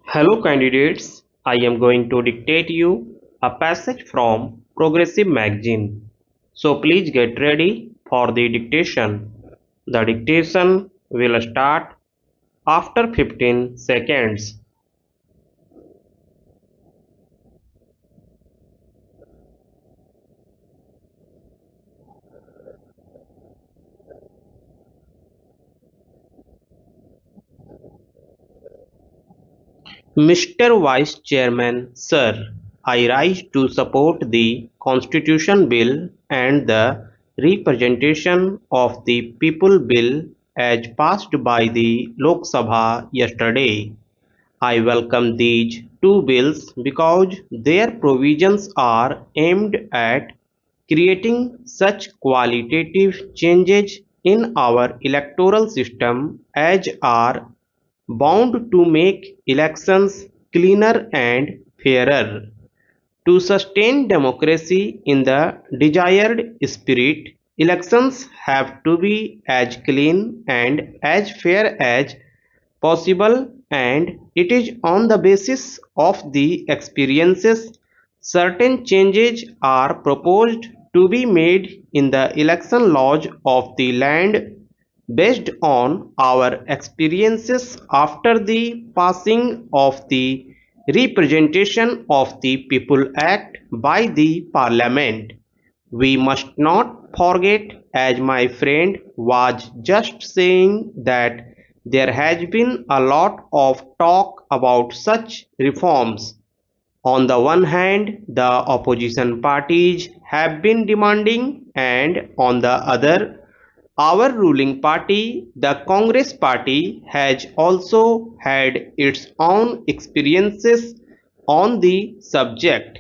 Hello candidates, I am going to dictate you a passage from Progressive magazine. So please get ready for the dictation. The dictation will start after 15 seconds. Mr. Vice Chairman, Sir, I rise to support the Constitution Bill and the Representation of the People Bill as passed by the Lok Sabha yesterday. I welcome these two bills because their provisions are aimed at creating such qualitative changes in our electoral system as are bound to make elections cleaner and fairer. To sustain democracy in the desired spirit, elections have to be as clean and as fair as possible, and it is on the basis of the experiences certain changes are proposed to be made in the election laws of the land based on our experiences after the passing of the Representation of the People Act by the Parliament. We must not forget, as my friend was just saying, that there has been a lot of talk about such reforms. On the one hand, the opposition parties have been demanding, and on the other, our ruling party, the Congress Party, has also had its own experiences on the subject.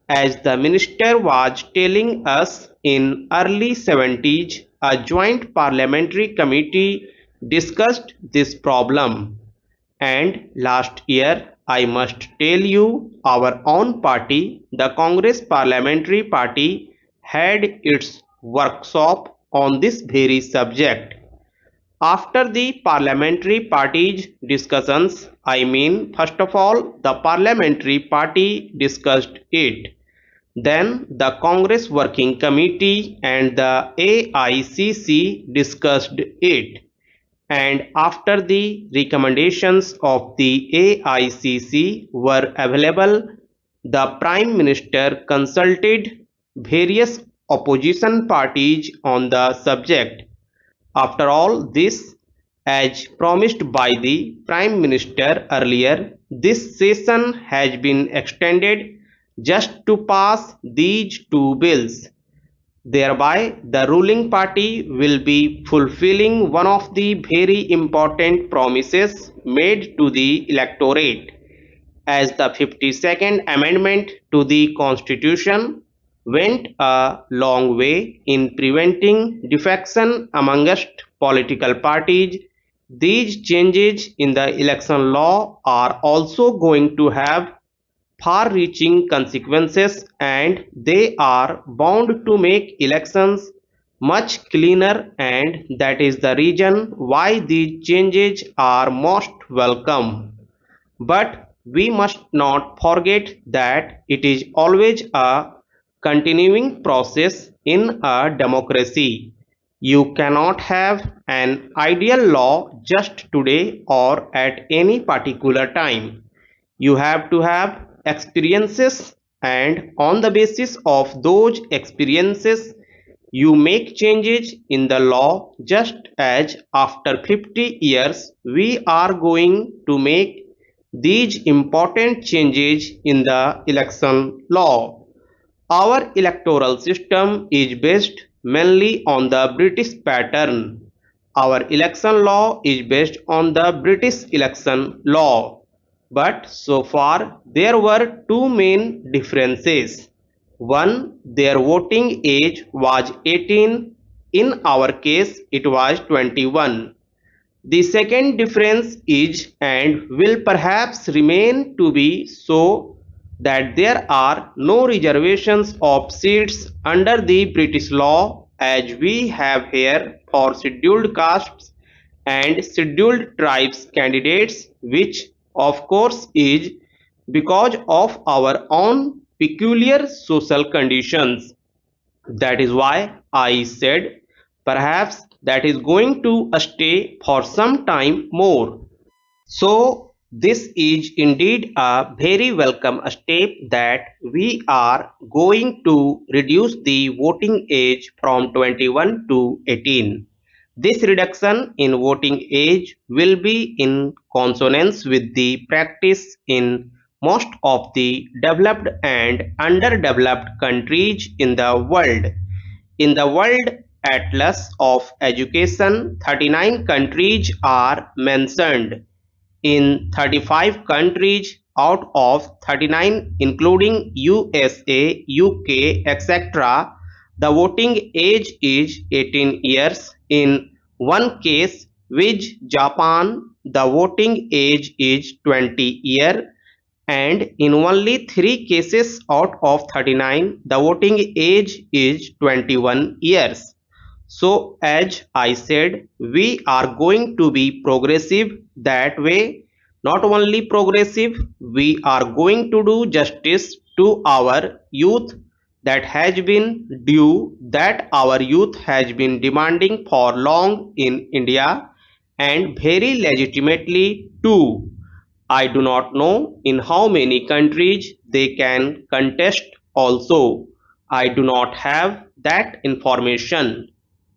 As the minister was telling us, in early 70s, a joint parliamentary committee discussed this problem. And last year, I must tell you, our own party, the Congress Parliamentary Party, had its workshop on this very subject. After the parliamentary parties' discussions, I mean, first of all, the parliamentary party discussed it. Then the Congress Working Committee and the AICC discussed it. And after the recommendations of the AICC were available, the Prime Minister consulted various opposition parties on the subject. After all this, as promised by the Prime Minister earlier, this session has been extended just to pass these two bills. Thereby, the ruling party will be fulfilling one of the very important promises made to the electorate, as the 52nd Amendment to the Constitution went a long way in preventing defection amongst political parties. These changes in the election law are also going to have far-reaching consequences, and they are bound to make elections much cleaner, and that is the reason why these changes are most welcome. But we must not forget that it is always a continuing process in a democracy. You cannot have an ideal law just today or at any particular time. You have to have experiences, and on the basis of those experiences, you make changes in the law, just as after 50 years we are going to make these important changes in the election law. Our electoral system is based mainly on the British pattern. Our election law is based on the British election law. But so far, there were two main differences. One, their voting age was 18. In our case, it was 21. The second difference is, and will perhaps remain to be so, that there are no reservations of seats under the British law as we have here for scheduled castes and scheduled tribes candidates, which of course, is because of our own peculiar social conditions. That is why I said perhaps that is going to stay for some time more. So, this is indeed a very welcome step that we are going to reduce the voting age from 21 to 18. This reduction in voting age will be in consonance with the practice in most of the developed and underdeveloped countries in the world. In the World Atlas of Education, 39 countries are mentioned. In 35 countries out of 39 including USA, UK, etc., the voting age is 18 years. In one case, which Japan, the voting age is 20 years, and in only 3 cases out of 39, the voting age is 21 years. So, as I said, we are going to be progressive that way. Not only progressive, we are going to do justice to our youth that has been due, that our youth has been demanding for long in India, and very legitimately too. I do not know in how many countries they can contest also. I do not have that information.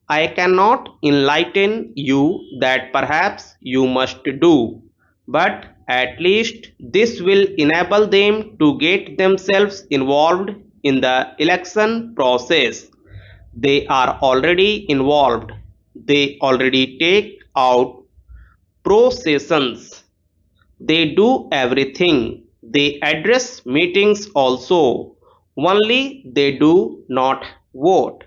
I cannot enlighten you that perhaps you must do, but at least this will enable them to get themselves involved in the election process. They are already involved. They already take out processions. They do everything. They address meetings also. Only they do not vote.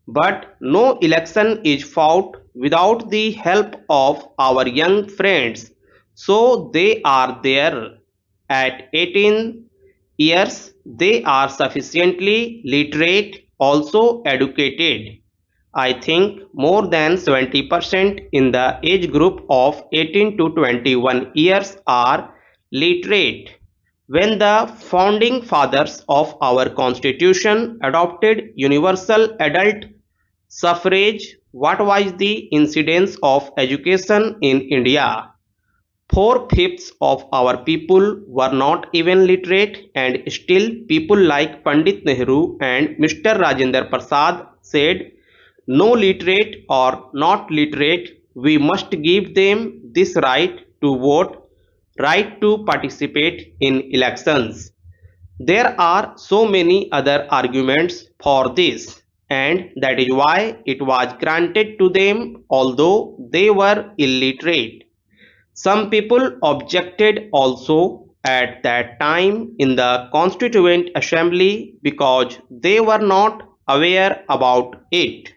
But no election is fought without the help of our young friends. So they are there. At 18 years, they are sufficiently literate, also educated. I think more than 70% in the age group of 18 to 21 years are literate. When the founding fathers of our constitution adopted universal adult suffrage, what was the incidence of education in India? Four-fifths of our people were not even literate, and still people like Pandit Nehru and Mr. Rajendra Prasad said, no literate or not literate, we must give them this right to vote, right to participate in elections. There are so many other arguments for this, and that is why it was granted to them although they were illiterate. Some people objected also at that time in the Constituent Assembly because they were not aware about it.